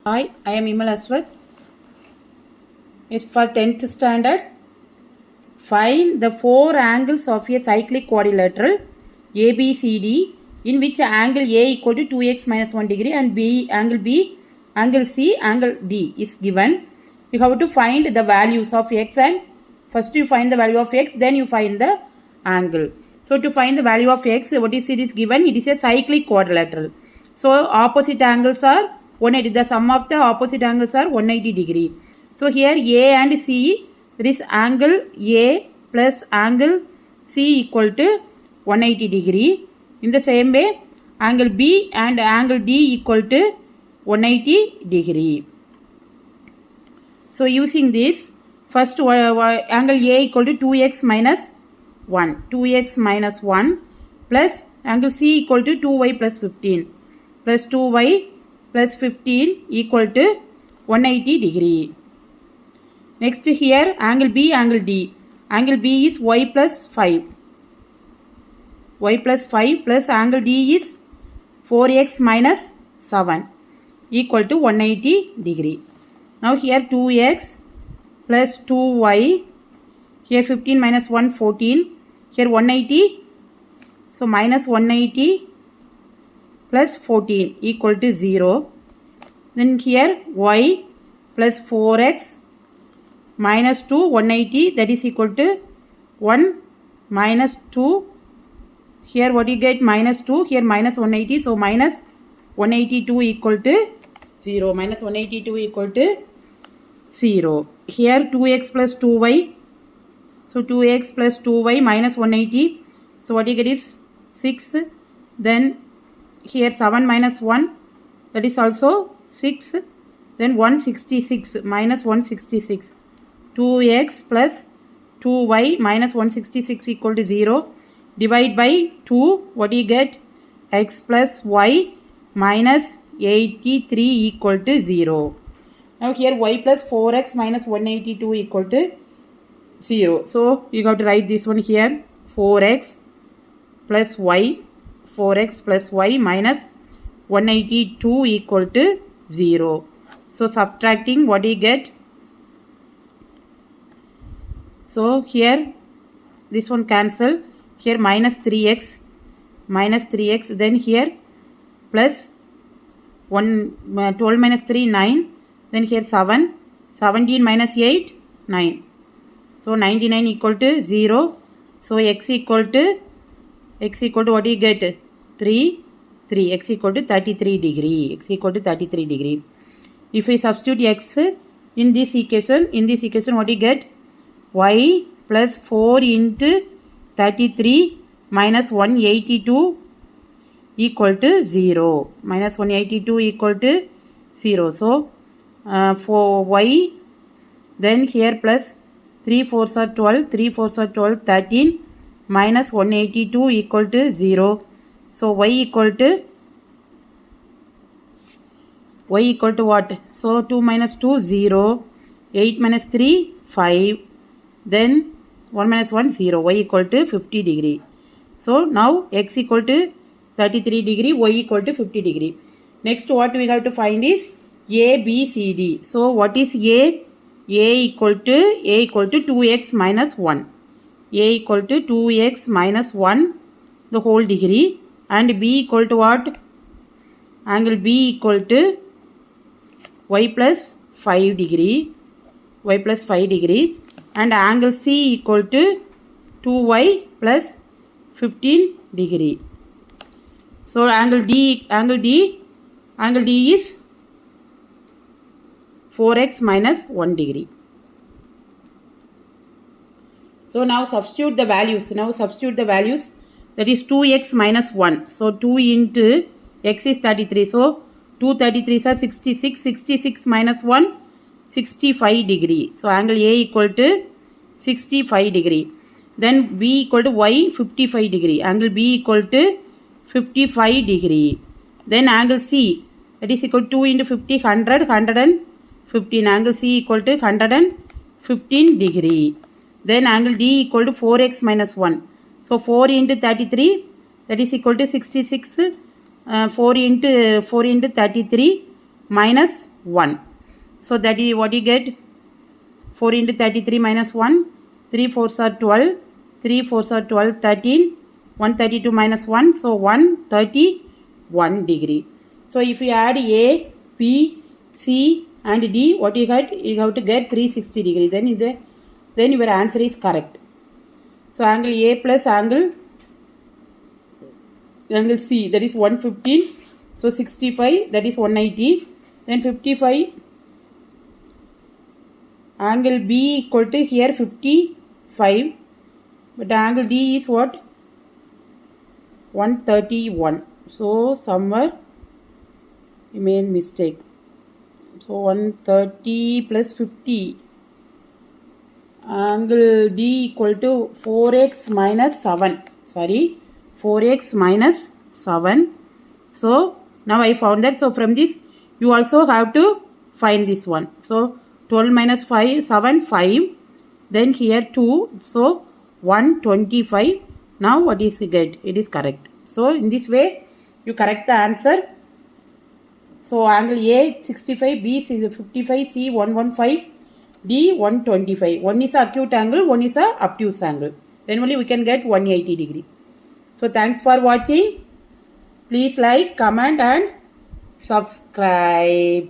Hi, I am Imal Aswath. It's for 10th standard. Find the four angles of a cyclic quadrilateral ABCD in which angle A equal to 2x minus 1 degree and angle C, angle D is given. You have to find the values of x, and first you find the value of x, then you find the angle. So to find the value of x, what is it is given? It is a cyclic quadrilateral. So opposite angles are 180. The sum of the opposite angles are 180 degree. So here A and C, there is angle A plus angle C equal to 180 degree. In the same way, angle B and angle D equal to 180 degree. So using this, first angle A equal to 2x minus 1. 2x minus 1 plus angle C equal to 2y plus 15 plus 2y plus 15 equal to 180 degree. Next here angle B, angle D. Angle B is y plus 5. Y plus 5 plus angle D is 4x minus 7 equal to 180 degree. Now here 2x plus 2y. Here 15 minus 1, 14. Here 180. So minus 180 plus 14 equal to 0. Then here y plus 4x minus 2, 180, that is equal to 1 minus 2. Here what you get? Minus 2. Here minus 180. So minus 182 equal to 0. Minus 182 equal to 0. Here 2x plus 2y. So 2x plus 2y minus 180. So what you get is 6. Then here 7 minus 1. That is also 6. Then 166 minus 166. 2x plus 2y minus 166 equal to 0. Divide by 2. What do you get? X plus y minus 83 equal to 0. Now here y plus 4x minus 182 equal to 0. So you have to write this one here. 4x plus y. 4x plus y minus 182 equal to 0. So subtracting, what do you get? So here this one cancel. Here minus 3x. Minus 3x. Then here plus 12 minus 3, 9. Then here 7. 17 minus 8, 9. So 99 equal to 0. So x equal to what do you get? 3. X equal to 33 degree. X equal to 33 degree. If we substitute x in this equation, what do you get? Y plus 4 into 33 minus 182 equal to 0. Minus 182 equal to 0. So for y, then here plus 3 4s are 12. 3 4s are 12, 13 minus 182 equal to 0. So y equal to what? So 2 minus 2, 0. 8 minus 3, 5. Then 1 minus 1, 0. Y equal to 50 degree. So now x equal to 33 degree, y equal to 50 degree. Next what we have to find is A, B, C, D. So what is A? A equal to 2x minus 1. A equal to 2x minus 1 the whole degree. And B equal to what? Angle B equal to y plus 5 degree. Y plus 5 degree. And angle C equal to 2y plus 15 degree. So angle D is 4x minus 1 degree. So now substitute the values. That is 2x minus 1. So 2 into x is 33. So 2 33s are 66. 66 minus 1, 65 degree. So angle A equal to 65 degree. Then B equal to y 55 degree. Angle B equal to 55 degree. Then angle C, that is equal to 2 into 50, 100, 115. Angle C equal to 115 degree. Then angle D equal to 4x minus 1. So 4 into 33, that is equal to 66. 4 into 33, minus 1. So that is what you get. 4 into 33 minus 1. 3 4s are 12. 3 4s are 12, 13. 132 minus 1. So 131 degree. So if you add A, B, C and D, what you get? You have to get 360 degree. Then your answer is correct. So angle A plus angle C, that is 115. So 65, that is 180. Then 55. Angle B equal to here 55. But angle D is what? 131. So somewhere you made mistake. So 130 plus 50. Angle D equal to 4x minus 7. Sorry, 4x minus 7. So now I found that. So from this you also have to find this one. So 12 minus 5, 7, 5. Then here 2. So 125. Now what is it get? It is correct. So in this way you correct the answer. So angle A 65, B is 55, C 115, D 125. One is acute angle, one is a obtuse angle. Then only we can get 180 degree. So thanks for watching. Please like, comment and subscribe.